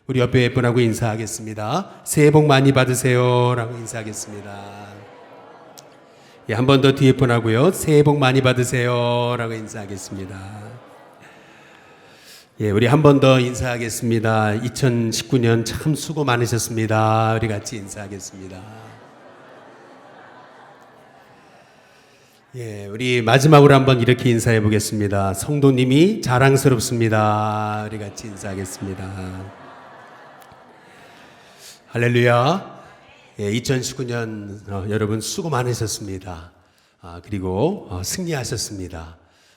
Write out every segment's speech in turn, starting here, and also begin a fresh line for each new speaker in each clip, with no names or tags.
우리 옆에 분하고 인사하겠습니다. 새해 복 많이 받으세요 라고 인사하겠습니다. 예, 한 번 더 뒤에 분하고요. 새해 복 많이 받으세요 라고 인사하겠습니다. 예, 우리 한 번 더 인사하겠습니다. 2019년 참 수고 많으셨습니다. 우리 같이 인사하겠습니다. 예, 우리 마지막으로 한번 이렇게 인사해 보겠습니다. 성도님이 자랑스럽습니다. 우리 같이 인사하겠습니다. 할렐루야. 예, 2019년 여러분 수고 많으셨습니다. 그리고 승리하셨습니다.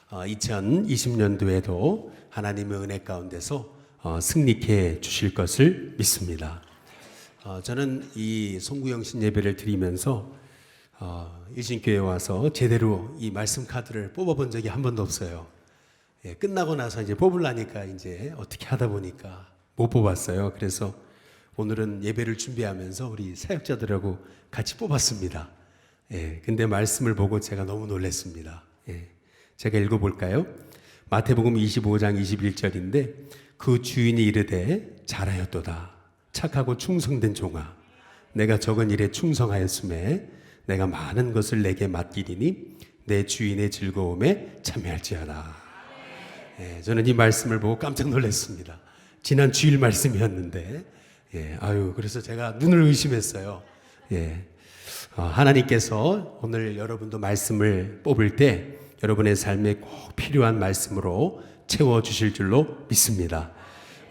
2020년도에도 하나님의 은혜 가운데서 승리케 주실 것을 믿습니다. 저는 이 송구영신 예배를 드리면서 일신교회에 와서 제대로 이 말씀 카드를 뽑아본 적이 한 번도 없어요. 예, 끝나고 나서 이제 뽑으려니까 이제 어떻게 하다 보니까 못 뽑았어요. 그래서 오늘은 예배를 준비하면서 우리 사역자들하고 같이 뽑았습니다. 예, 근데 말씀을 보고 제가 너무 놀랐습니다. 예, 제가 읽어볼까요? 마태복음 25장 21절인데 그 주인이 이르되 잘하였도다 착하고 충성된 종아 내가 적은 일에 충성하였음에 내가 많은 것을 내게 맡기리니 내 주인의 즐거움에 참여할지어다. 예, 저는 이 말씀을 보고 깜짝 놀랐습니다. 지난 주일 말씀이었는데 그래서 제가 눈을 의심했어요. 하나님께서 오늘 여러분도 말씀을 뽑을 때 여러분의 삶에 꼭 필요한 말씀으로 채워주실 줄로 믿습니다.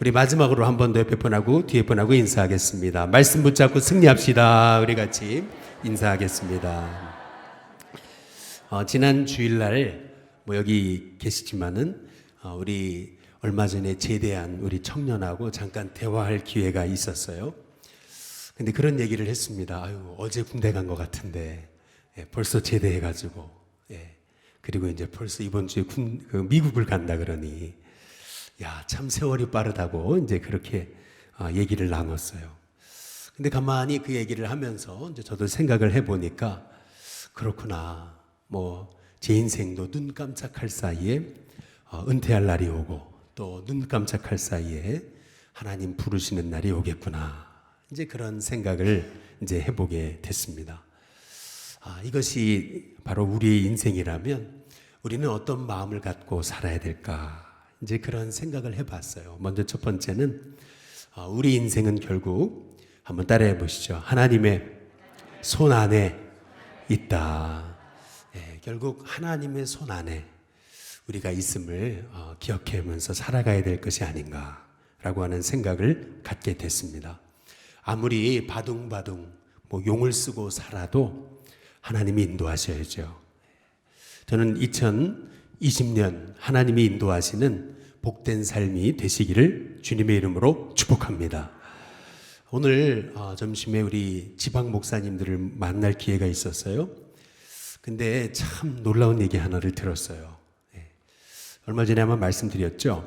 우리 마지막으로 한 번 더 옆에 분하고 뒤에 분하고 인사하겠습니다. 말씀 붙잡고 승리합시다. 우리 같이 인사하겠습니다. 지난 주일날 여기 계시지만은 우리 얼마 전에 제대한 우리 청년하고 잠깐 대화할 기회가 있었어요. 근데 그런 얘기를 했습니다. 어제 군대 간 것 같은데 벌써 제대해가지고 그리고 이제 벌써 이번 주에 미국을 간다 그러니 참 세월이 빠르다고 이제 그렇게 얘기를 나눴어요. 근데 가만히 그 얘기를 하면서 이제 저도 생각을 해보니까 그렇구나. 제 인생도 눈 깜짝할 사이에 은퇴할 날이 오고 또 눈 깜짝할 사이에 하나님 부르시는 날이 오겠구나. 이제 그런 생각을 이제 해보게 됐습니다. 이것이 바로 우리의 인생이라면 우리는 어떤 마음을 갖고 살아야 될까? 이제 그런 생각을 해봤어요. 먼저 첫 번째는 우리 인생은 결국 한번 따라해 보시죠. 하나님의 손 안에 있다. 결국 하나님의 손 안에 우리가 있음을 기억하면서 살아가야 될 것이 아닌가라고 하는 생각을 갖게 됐습니다. 아무리 바둥바둥 용을 쓰고 살아도 하나님이 인도하셔야죠. 저는 2020년 하나님이 인도하시는 복된 삶이 되시기를 주님의 이름으로 축복합니다. 오늘 점심에 우리 지방 목사님들을 만날 기회가 있었어요. 근데 참 놀라운 얘기 하나를 들었어요. 얼마 전에 한번 말씀드렸죠.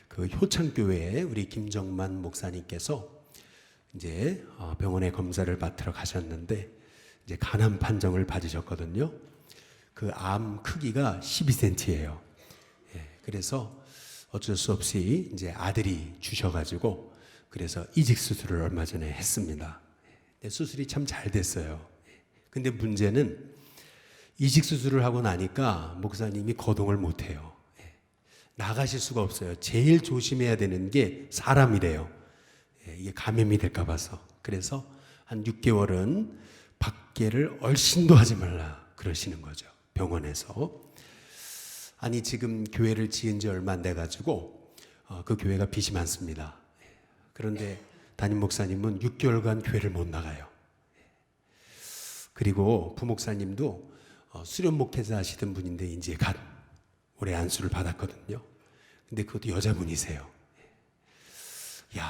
그 효창교회에 우리 김정만 목사님께서 이제 병원에 검사를 받으러 가셨는데 이제 간암 판정을 받으셨거든요. 그 암 크기가 12cm예요. 그래서 어쩔 수 없이 이제 아들이 주셔가지고 그래서 이직 수술을 얼마 전에 했습니다. 수술이 참 잘 됐어요. 근데 문제는 이직 수술을 하고 나니까 목사님이 거동을 못해요. 나가실 수가 없어요. 제일 조심해야 되는 게 사람이래요. 이게 감염이 될까 봐서. 그래서 한 6개월은 밖에를 얼씬도 하지 말라 그러시는 거죠. 병원에서. 아니 지금 교회를 지은 지 얼마 안 돼가지고 그 교회가 빚이 많습니다. 그런데 담임 목사님은 6개월간 교회를 못 나가요. 그리고 부목사님도 수련 목회자 하시던 분인데 이제 올해 안수를 받았거든요. 근데 그것도 여자분이세요.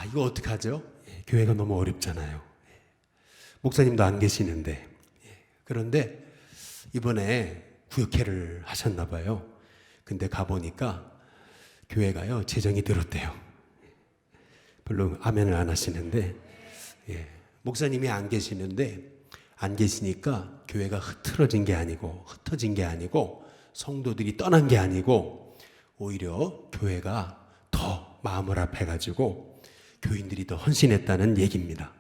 이거 어떡하죠? 교회가 너무 어렵잖아요. 목사님도 안 계시는데. 그런데 이번에 구역회를 하셨나 봐요. 근데 가보니까 교회가요 재정이 늘었대요. 별로 아멘을 안 하시는데 목사님이 안 계시는데 안 계시니까 교회가 흐트러진 게 아니고 흩어진 게 아니고 성도들이 떠난 게 아니고 오히려 교회가 더 마음을 합해가지고 교인들이 더 헌신했다는 얘기입니다.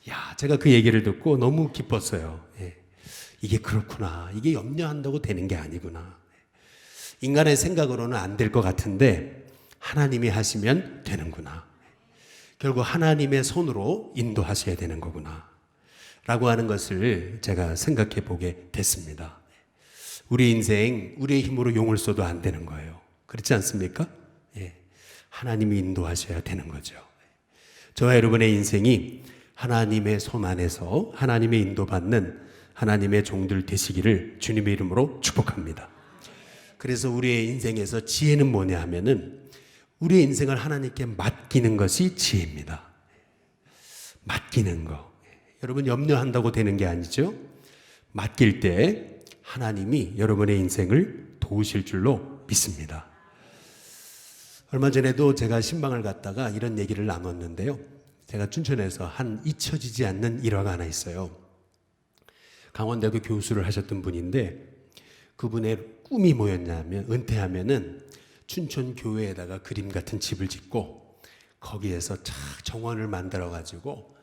야, 제가 그 얘기를 듣고 너무 기뻤어요. 예. 이게 그렇구나. 이게 염려한다고 되는 게 아니구나. 인간의 생각으로는 안 될 것 같은데 하나님이 하시면 되는구나. 결국 하나님의 손으로 인도하셔야 되는 거구나 라고 하는 것을 제가 생각해 보게 됐습니다. 우리 인생 우리의 힘으로 용을 쏘도 안 되는 거예요. 그렇지 않습니까? 예. 하나님이 인도하셔야 되는 거죠. 저와 여러분의 인생이 하나님의 손 안에서 하나님의 인도받는 하나님의 종들 되시기를 주님의 이름으로 축복합니다. 그래서 우리의 인생에서 지혜는 뭐냐 하면은 우리의 인생을 하나님께 맡기는 것이 지혜입니다. 맡기는 거. 여러분 염려한다고 되는 게 아니죠. 맡길 때 하나님이 여러분의 인생을 도우실 줄로 믿습니다. 얼마 전에도 제가 신방을 갔다가 이런 얘기를 나눴는데요. 제가 춘천에서 한 잊혀지지 않는 일화가 하나 있어요. 강원대학교 교수를 하셨던 분인데 그분의 꿈이 뭐였냐면 은퇴하면은 춘천 교회에다가 그림 같은 집을 짓고 거기에서 착 정원을 만들어 가지고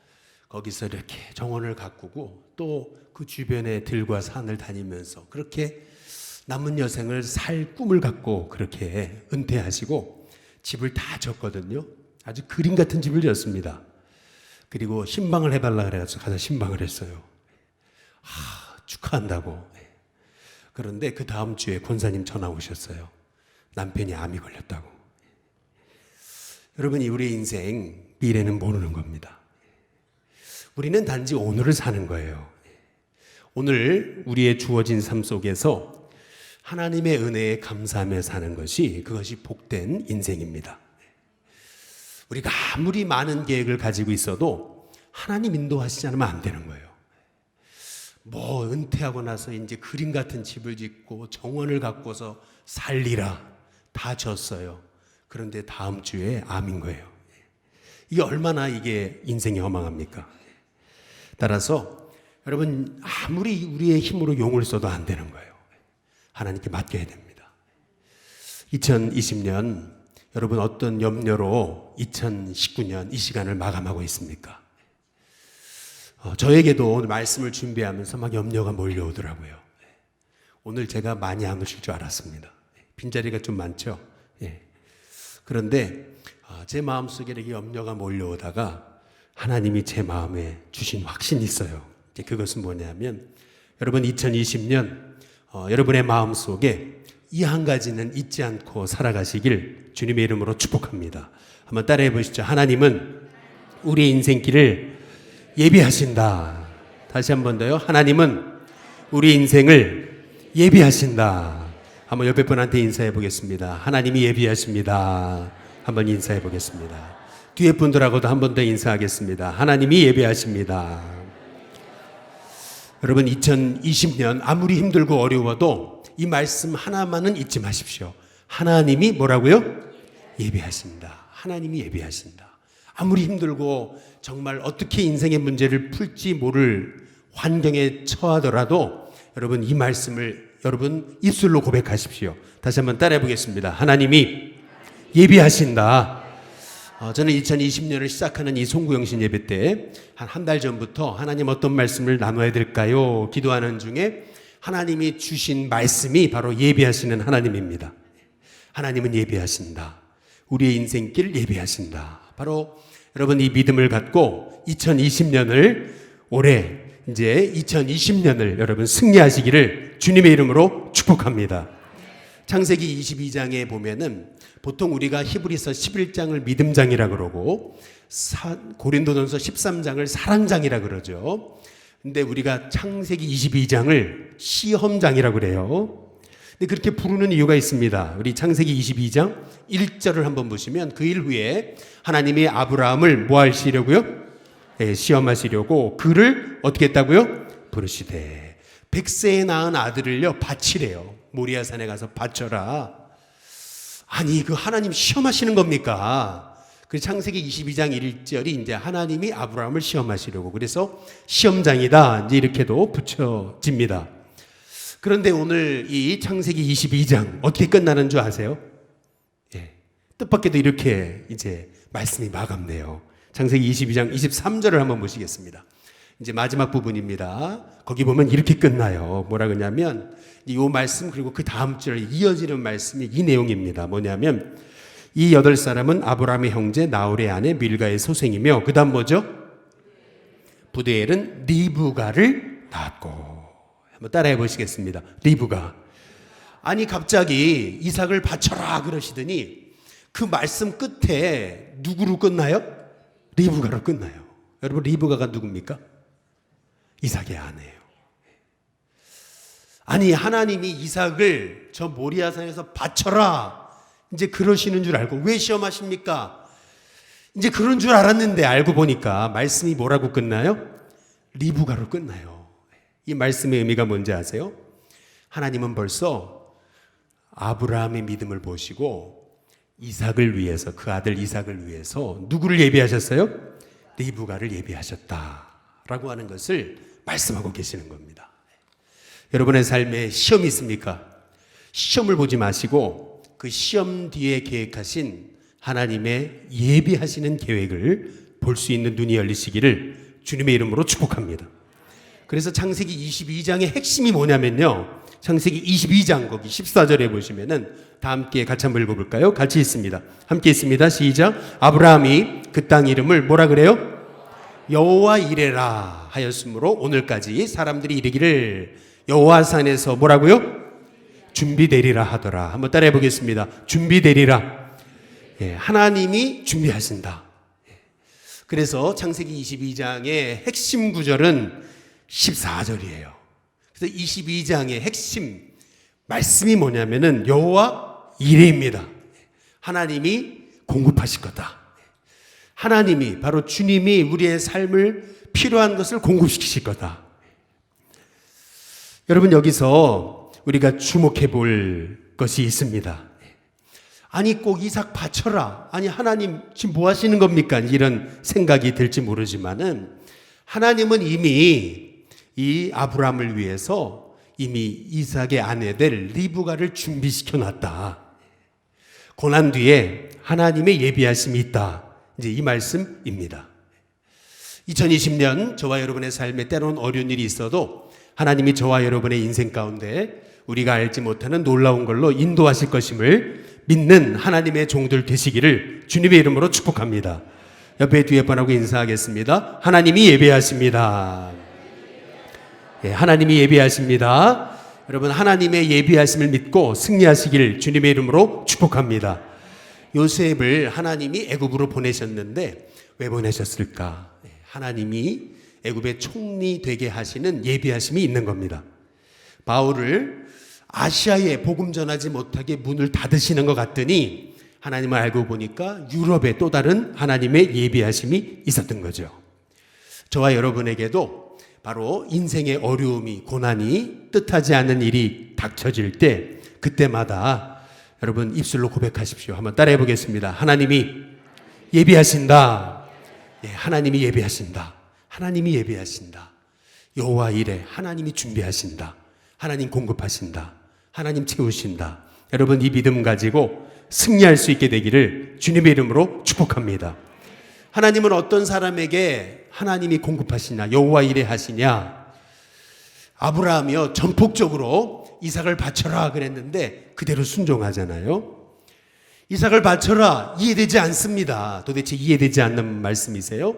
거기서 이렇게 정원을 가꾸고 또 그 주변에 들과 산을 다니면서 그렇게 남은 여생을 살 꿈을 갖고 그렇게 은퇴하시고 집을 다 졌거든요. 아주 그림 같은 집을 졌습니다. 그리고 신방을 해달라 그래가지고 가서 신방을 했어요. 축하한다고. 그런데 그 다음 주에 권사님 전화 오셨어요. 남편이 암이 걸렸다고. 여러분이 우리의 인생 미래는 모르는 겁니다. 우리는 단지 오늘을 사는 거예요. 오늘 우리의 주어진 삶 속에서 하나님의 은혜에 감사하며 사는 것이 그것이 복된 인생입니다. 우리가 아무리 많은 계획을 가지고 있어도 하나님 인도하시지 않으면 안 되는 거예요. 뭐 은퇴하고 나서 이제 그림 같은 집을 짓고 정원을 갖고서 살리라 다 졌어요. 그런데 다음 주에 암인 거예요. 이게 얼마나 이게 인생이 허망합니까? 따라서 여러분 아무리 우리의 힘으로 용을 써도 안 되는 거예요. 하나님께 맡겨야 됩니다. 2020년 여러분 어떤 염려로 2019년 이 시간을 마감하고 있습니까? 저에게도 오늘 말씀을 준비하면서 막 염려가 몰려오더라고요. 오늘 제가 많이 안 오실 줄 알았습니다. 빈자리가 좀 많죠? 예. 그런데 제 마음속에 이렇게 염려가 몰려오다가 하나님이 제 마음에 주신 확신이 있어요. 그것은 뭐냐면 여러분 2020년 여러분의 마음속에 이 한 가지는 잊지 않고 살아가시길 주님의 이름으로 축복합니다. 한번 따라해 보시죠. 하나님은 우리의 인생길을 예비하신다. 다시 한 번 더요. 하나님은 우리 인생을 예비하신다. 한번 옆에 분한테 인사해 보겠습니다. 하나님이 예비하십니다. 한번 인사해 보겠습니다. 뒤에 분들하고도 한 번 더 인사하겠습니다. 하나님이 예비하십니다. 여러분 2020년 아무리 힘들고 어려워도 이 말씀 하나만은 잊지 마십시오. 하나님이 뭐라고요? 예비하신다. 하나님이 예비하신다. 아무리 힘들고 정말 어떻게 인생의 문제를 풀지 모를 환경에 처하더라도 여러분 이 말씀을 여러분 입술로 고백하십시오. 다시 한번 따라해 보겠습니다. 하나님이 예비하신다. 저는 2020년을 시작하는 이 송구영신 예배 때 한 달 전부터 하나님 어떤 말씀을 나눠야 될까요? 기도하는 중에 하나님이 주신 말씀이 바로 예비하시는 하나님입니다. 하나님은 예비하신다. 우리의 인생길 예비하신다. 바로 여러분 이 믿음을 갖고 2020년을 올해 이제 2020년을 여러분 승리하시기를 주님의 이름으로 축복합니다. 창세기 22장에 보면은 보통 우리가 히브리서 11장을 믿음장이라 그러고 고린도전서 13장을 사랑장이라 그러죠. 근데 우리가 창세기 22장을 시험장이라 그래요. 근데 그렇게 부르는 이유가 있습니다. 우리 창세기 22장 1절을 한번 보시면 그 일 후에 하나님이 아브라함을 뭐 하시려고요? 시험하시려고 그를 어떻게 했다고요? 부르시되 100세에 낳은 아들을요 바치래요. 모리아산에 가서 바쳐라. 아니 그 하나님 시험하시는 겁니까? 그 창세기 22장 1절이 이제 하나님이 아브라함을 시험하시려고 그래서 시험장이다 이제 이렇게도 붙여집니다. 그런데 오늘 이 창세기 22장 어떻게 끝나는 줄 아세요? 예, 뜻밖에도 이렇게 이제 말씀이 마감돼요. 창세기 22장 23절을 한번 보시겠습니다. 이제 마지막 부분입니다. 거기 보면 이렇게 끝나요. 뭐라 그러냐면 이 말씀 그리고 그 다음 절에 이어지는 말씀이 이 내용입니다. 뭐냐면 이 8사람은 아브라함의 형제 나홀의 아내 밀가의 소생이며 그 다음 뭐죠? 부두엘은 리브가를 낳았고. 한번 따라해 보시겠습니다. 리브가. 아니 갑자기 이삭을 바쳐라 그러시더니 그 말씀 끝에 누구로 끝나요? 리브가로 끝나요. 여러분 리브가가 누굽니까? 이삭의 아내예요. 아니 하나님이 이삭을 저 모리아산에서 바쳐라 이제 그러시는 줄 알고 왜 시험하십니까? 이제 그런 줄 알았는데 알고 보니까 말씀이 뭐라고 끝나요? 리브가로 끝나요. 이 말씀의 의미가 뭔지 아세요? 하나님은 벌써 아브라함의 믿음을 보시고 이삭을 위해서 그 아들 이삭을 위해서 누구를 예비하셨어요? 리브가를 예비하셨다라고 하는 것을 말씀하고 계시는 겁니다. 여러분의 삶에 시험이 있습니까? 시험을 보지 마시고 그 시험 뒤에 계획하신 하나님의 예비하시는 계획을 볼 수 있는 눈이 열리시기를 주님의 이름으로 축복합니다. 그래서 창세기 22장의 핵심이 뭐냐면요. 창세기 22장 거기 14절에 보시면은 다 함께 같이 한번 읽어볼까요? 같이 있습니다. 함께 있습니다. 시작. 아브라함이 그 땅 이름을 뭐라 그래요? 여호와 이레라 하였으므로 오늘까지 사람들이 이르기를 여호와산에서 뭐라고요? 준비되리라 하더라. 한번 따라해 보겠습니다. 준비되리라. 예, 하나님이 준비하신다. 그래서 창세기 22장의 핵심 구절은 14절이에요. 그래서 22장의 핵심 말씀이 뭐냐면은 여호와 이레입니다. 하나님이 공급하실 거다. 하나님이 바로 주님이 우리의 삶을 필요한 것을 공급시키실 거다. 여러분 여기서 우리가 주목해 볼 것이 있습니다. 아니 꼭 이삭 바쳐라. 아니 하나님 지금 뭐 하시는 겁니까? 이런 생각이 들지 모르지만은 하나님은 이미 이 아브라함을 위해서 이미 이삭의 아내들 리브가를 준비시켜 놨다. 고난 뒤에 하나님의 예비하심이 있다. 이제 이 말씀입니다. 2020년 저와 여러분의 삶에 때로는 어려운 일이 있어도 하나님이 저와 여러분의 인생 가운데 우리가 알지 못하는 놀라운 걸로 인도하실 것임을 믿는 하나님의 종들 되시기를 주님의 이름으로 축복합니다. 옆에 뒤에 번하고 인사하겠습니다. 하나님이 예비하십니다. 예, 하나님이 예비하십니다. 여러분 하나님의 예비하심을 믿고 승리하시기를 주님의 이름으로 축복합니다. 요셉을 하나님이 애굽으로 보내셨는데 왜 보내셨을까? 하나님이 애굽의 총리 되게 하시는 예비하심이 있는 겁니다. 바울을 아시아에 복음 전하지 못하게 문을 닫으시는 것 같더니 하나님을 알고 보니까 유럽에 또 다른 하나님의 예비하심이 있었던 거죠. 저와 여러분에게도 바로 인생의 어려움이 고난이 뜻하지 않는 일이 닥쳐질 때 그때마다 여러분 입술로 고백하십시오. 한번 따라해 보겠습니다. 하나님이 예비하신다. 예, 하나님이 예비하신다. 하나님이 예비하신다. 여호와 이레 하나님이 준비하신다. 하나님 공급하신다. 하나님 채우신다. 여러분 이 믿음 가지고 승리할 수 있게 되기를 주님의 이름으로 축복합니다. 하나님은 어떤 사람에게 하나님이 공급하시냐 여호와 이레 하시냐. 아브라함이요 전폭적으로 이삭을 바쳐라 그랬는데 그대로 순종하잖아요. 이삭을 바쳐라 이해되지 않습니다. 도대체 이해되지 않는 말씀이세요?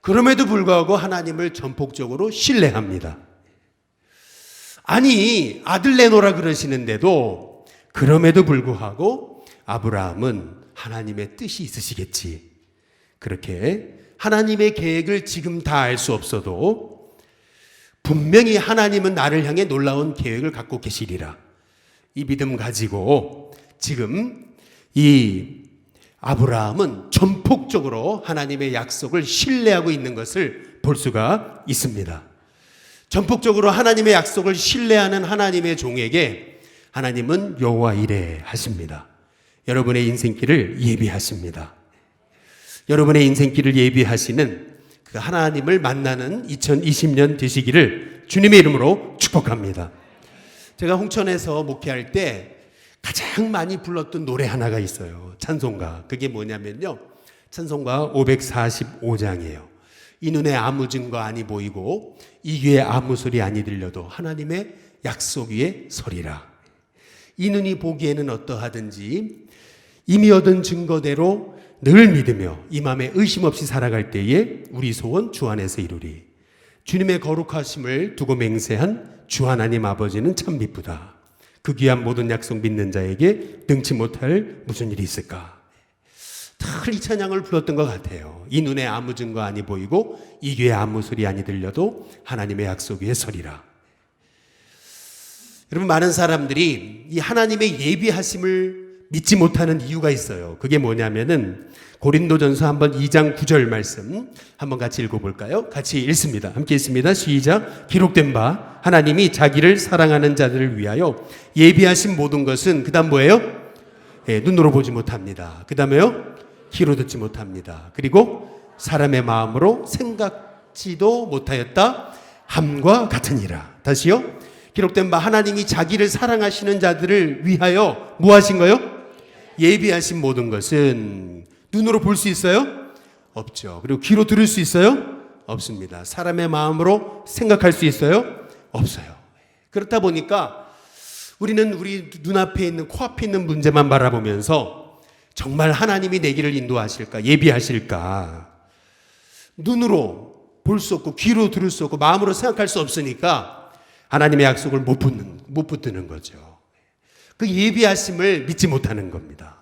그럼에도 불구하고 하나님을 전폭적으로 신뢰합니다. 아니 아들 내놓으라 그러시는데도 그럼에도 불구하고 아브라함은 하나님의 뜻이 있으시겠지. 그렇게 하나님의 계획을 지금 다 알 수 없어도 분명히 하나님은 나를 향해 놀라운 계획을 갖고 계시리라. 이 믿음 가지고 지금 이 아브라함은 전폭적으로 하나님의 약속을 신뢰하고 있는 것을 볼 수가 있습니다. 전폭적으로 하나님의 약속을 신뢰하는 하나님의 종에게 하나님은 여호와 이레 하십니다. 여러분의 인생길을 예비하십니다. 여러분의 인생길을 예비하시는 그 하나님을 만나는 2020년 되시기를 주님의 이름으로 축복합니다. 제가 홍천에서 목회할 때 가장 많이 불렀던 노래 하나가 있어요. 찬송가. 그게 뭐냐면요. 찬송가 545장이에요. 이 눈에 아무 증거 아니 보이고 이 귀에 아무 소리 아니 들려도 하나님의 약속 위에 서리라. 이 눈이 보기에는 어떠하든지 이미 얻은 증거대로 늘 믿으며 이 맘에 의심 없이 살아갈 때에 우리 소원 주 안에서 이루리. 주님의 거룩하심을 두고 맹세한 주 하나님 아버지는 참 미쁘다. 그 귀한 모든 약속 믿는 자에게 능치 못할 무슨 일이 있을까. 늘 이 찬양을 불렀던 것 같아요. 이 눈에 아무 증거 아니 보이고 이 귀에 아무 소리 아니 들려도 하나님의 약속 위에 서리라. 여러분, 많은 사람들이 이 하나님의 예비하심을 믿지 못하는 이유가 있어요. 그게 뭐냐면은 고린도전서 한번 2장 9절 말씀 한번 같이 읽어볼까요? 같이 읽습니다. 함께 읽습니다. 시작. 기록된 바 하나님이 자기를 사랑하는 자들을 위하여 예비하신 모든 것은 그 다음 뭐예요? 눈으로 보지 못합니다. 그 다음에요? 귀로 듣지 못합니다. 그리고 사람의 마음으로 생각지도 못하였다 함과 같으니라. 다시요. 기록된 바 하나님이 자기를 사랑하시는 자들을 위하여 뭐 하신 거요? 예비하신 모든 것은 눈으로 볼 수 있어요? 없죠. 그리고 귀로 들을 수 있어요? 없습니다. 사람의 마음으로 생각할 수 있어요? 없어요. 그렇다 보니까 우리는 우리 눈앞에 있는 코앞에 있는 문제만 바라보면서 정말 하나님이 내 길을 인도하실까? 예비하실까? 눈으로 볼 수 없고 귀로 들을 수 없고 마음으로 생각할 수 없으니까 하나님의 약속을 못 붙드는 거죠. 그 예비하심을 믿지 못하는 겁니다.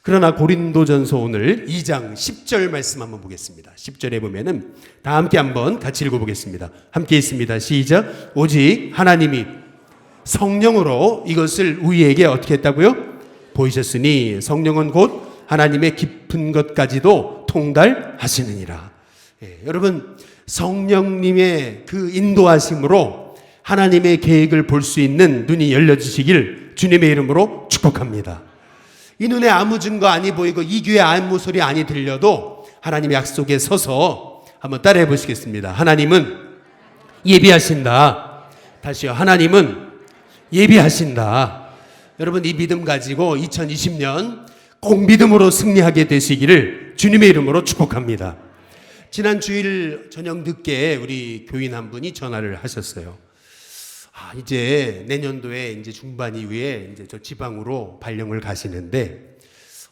그러나 고린도전서 오늘 2장 10절 말씀 한번 보겠습니다. 10절에 보면은 다 함께 한번 같이 읽어보겠습니다. 함께 있습니다. 시작. 오직 하나님이 성령으로 이것을 우리에게 어떻게 했다고요? 보이셨으니 성령은 곧 하나님의 깊은 것까지도 통달하시느니라. 여러분, 성령님의 그 인도하심으로 하나님의 계획을 볼 수 있는 눈이 열려지시길 주님의 이름으로 축복합니다. 이 눈에 아무 증거 아니 보이고 이 귀에 아무 소리 아니 들려도 하나님의 약속에 서서 한번 따라해 보시겠습니다. 하나님은 예비하신다. 다시요. 하나님은 예비하신다. 여러분, 이 믿음 가지고 2020년 꼭 믿음으로 승리하게 되시기를 주님의 이름으로 축복합니다. 지난 주일 저녁 늦게 우리 교인 한 분이 전화를 하셨어요. 이제 내년도에 이제 중반 이후에 이제 저 지방으로 발령을 가시는데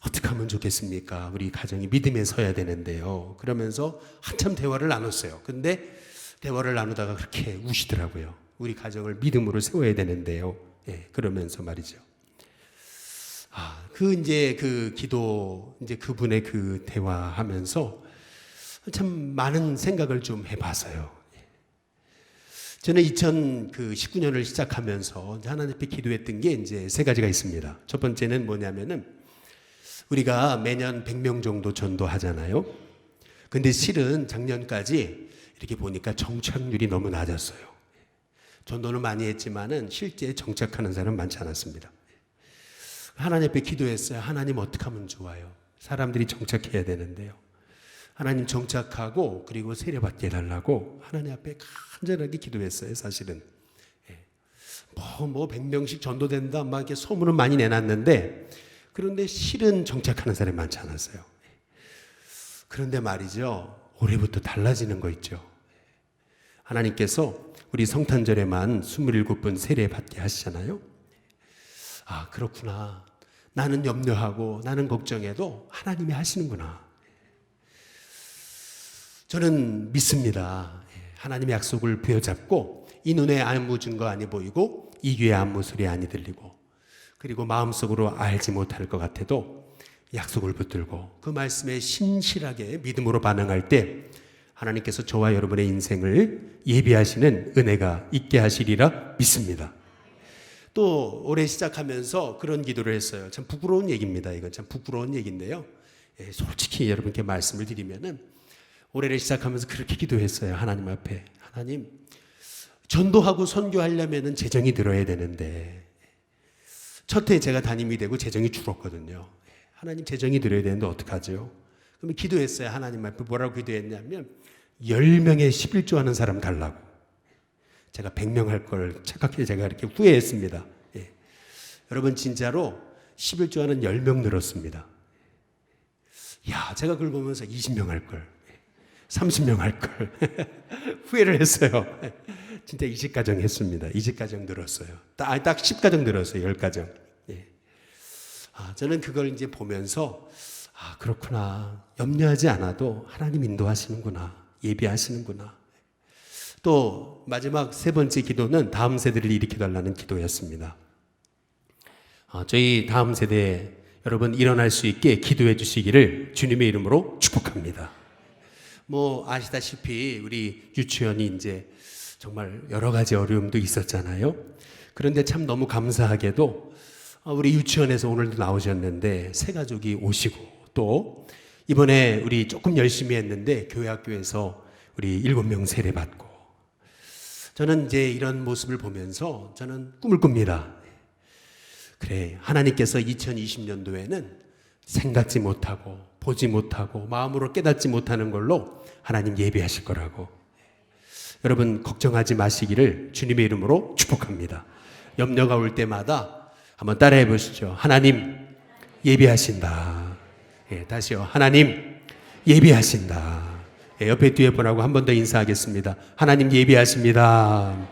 어떻게 하면 좋겠습니까? 우리 가정이 믿음에 서야 되는데요. 그러면서 한참 대화를 나눴어요. 근데 대화를 나누다가 그렇게 우시더라고요. 우리 가정을 믿음으로 세워야 되는데요. 그러면서 말이죠. 이제 그 기도, 이제 그분의 그 대화하면서 참 많은 생각을 좀 해봤어요. 저는 2019년을 시작하면서 하나님 앞에 기도했던 게 이제 세 가지가 있습니다. 첫 번째는 뭐냐면은 우리가 매년 100명 정도 전도하잖아요. 근데 실은 작년까지 이렇게 보니까 정착률이 너무 낮았어요. 전도는 많이 했지만은 실제 정착하는 사람은 많지 않았습니다. 하나님 앞에 기도했어요. 하나님 어떻게 하면 좋아요? 사람들이 정착해야 되는데요. 하나님 정착하고 그리고 세례받게 해달라고 하나님 앞에 간절하게 기도했어요. 사실은 뭐 100명씩 전도된다 막 이렇게 소문은 많이 내놨는데 그런데 실은 정착하는 사람이 많지 않았어요. 그런데 말이죠, 올해부터 달라지는 거 있죠. 하나님께서 우리 성탄절에만 27분 세례받게 하시잖아요. 그렇구나. 나는 염려하고 나는 걱정해도 하나님이 하시는구나. 저는 믿습니다. 하나님의 약속을 부여잡고 이 눈에 아무 증거 아니 보이고 이 귀에 아무 소리 아니 들리고 그리고 마음속으로 알지 못할 것 같아도 약속을 붙들고 그 말씀에 신실하게 믿음으로 반응할 때 하나님께서 저와 여러분의 인생을 예비하시는 은혜가 있게 하시리라 믿습니다. 또 올해 시작하면서 그런 기도를 했어요. 참 부끄러운 얘기입니다. 이건 참 부끄러운 얘기인데요. 솔직히 여러분께 말씀을 드리면은 올해를 시작하면서 그렇게 기도했어요. 하나님 앞에. 하나님, 전도하고 선교하려면 재정이 들어야 되는데 첫 해 제가 담임이 되고 재정이 줄었거든요. 하나님, 재정이 들어야 되는데 어떡하죠? 그러면 기도했어요. 하나님 앞에 뭐라고 기도했냐면 10명의 11조 하는 사람 달라고. 제가 100명 할 걸 착각해 제가 이렇게 후회했습니다. 여러분, 진짜로 11조 하는 10명 늘었습니다. 야, 제가 그걸 보면서 20명 할 걸, 30명 할 걸 후회를 했어요. 진짜 20가정 했습니다. 20가정 늘었어요. 딱 10가정 늘었어요. 10가정. 예. 저는 그걸 이제 보면서 그렇구나. 염려하지 않아도 하나님 인도하시는구나. 예비하시는구나. 또 마지막 세 번째 기도는 다음 세대를 일으켜달라는 기도였습니다. 저희 다음 세대 여러분 일어날 수 있게 기도해 주시기를 주님의 이름으로 축복합니다. 뭐 아시다시피 우리 유치원이 이제 정말 여러 가지 어려움도 있었잖아요. 그런데 참 너무 감사하게도 우리 유치원에서 오늘도 나오셨는데 새 가족이 오시고, 또 이번에 우리 조금 열심히 했는데 교회 학교에서 우리 7명 세례 받고, 저는 이제 이런 모습을 보면서 저는 꿈을 꿉니다. 그래, 하나님께서 2020년도에는 생각지 못하고 보지 못하고 마음으로 깨닫지 못하는 걸로 하나님 예비하실 거라고. 여러분 걱정하지 마시기를 주님의 이름으로 축복합니다. 염려가 올 때마다 한번 따라해 보시죠. 하나님 예비하신다. 다시요. 하나님 예비하신다. 옆에 뒤에 분하고 한 번 더 인사하겠습니다. 하나님 예비하십니다.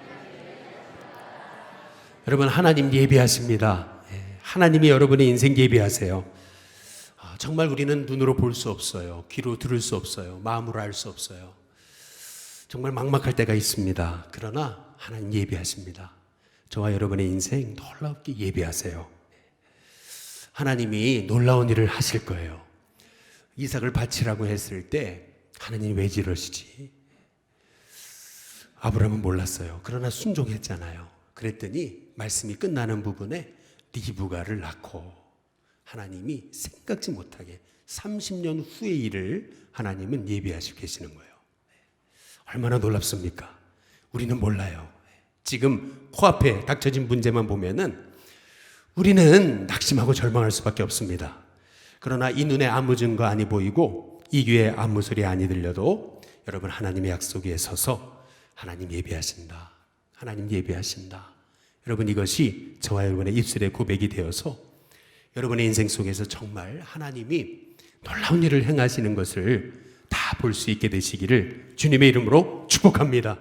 여러분 하나님 예비하십니다. 하나님이 여러분의 인생 예비하세요. 정말 우리는 눈으로 볼 수 없어요. 귀로 들을 수 없어요. 마음으로 알 수 없어요. 정말 막막할 때가 있습니다. 그러나 하나님 예비하십니다. 저와 여러분의 인생 놀랍게 예비하세요. 하나님이 놀라운 일을 하실 거예요. 이삭을 바치라고 했을 때 하나님 왜 이러시지? 아브라함은 몰랐어요. 그러나 순종했잖아요. 그랬더니 말씀이 끝나는 부분에 리브가를 낳고 하나님이 생각지 못하게 30년 후의 일을 하나님은 예비하시고 계시는 거예요. 얼마나 놀랍습니까? 우리는 몰라요. 지금 코앞에 닥쳐진 문제만 보면은 우리는 낙심하고 절망할 수밖에 없습니다. 그러나 이 눈에 아무 증거 아니 보이고 이 귀에 아무 소리 아니 들려도 여러분 하나님의 약속 위에 서서 하나님 예비하신다. 하나님 예비하신다. 여러분 이것이 저와 여러분의 입술의 고백이 되어서 여러분의 인생 속에서 정말 하나님이 놀라운 일을 행하시는 것을 다 볼 수 있게 되시기를 주님의 이름으로 축복합니다.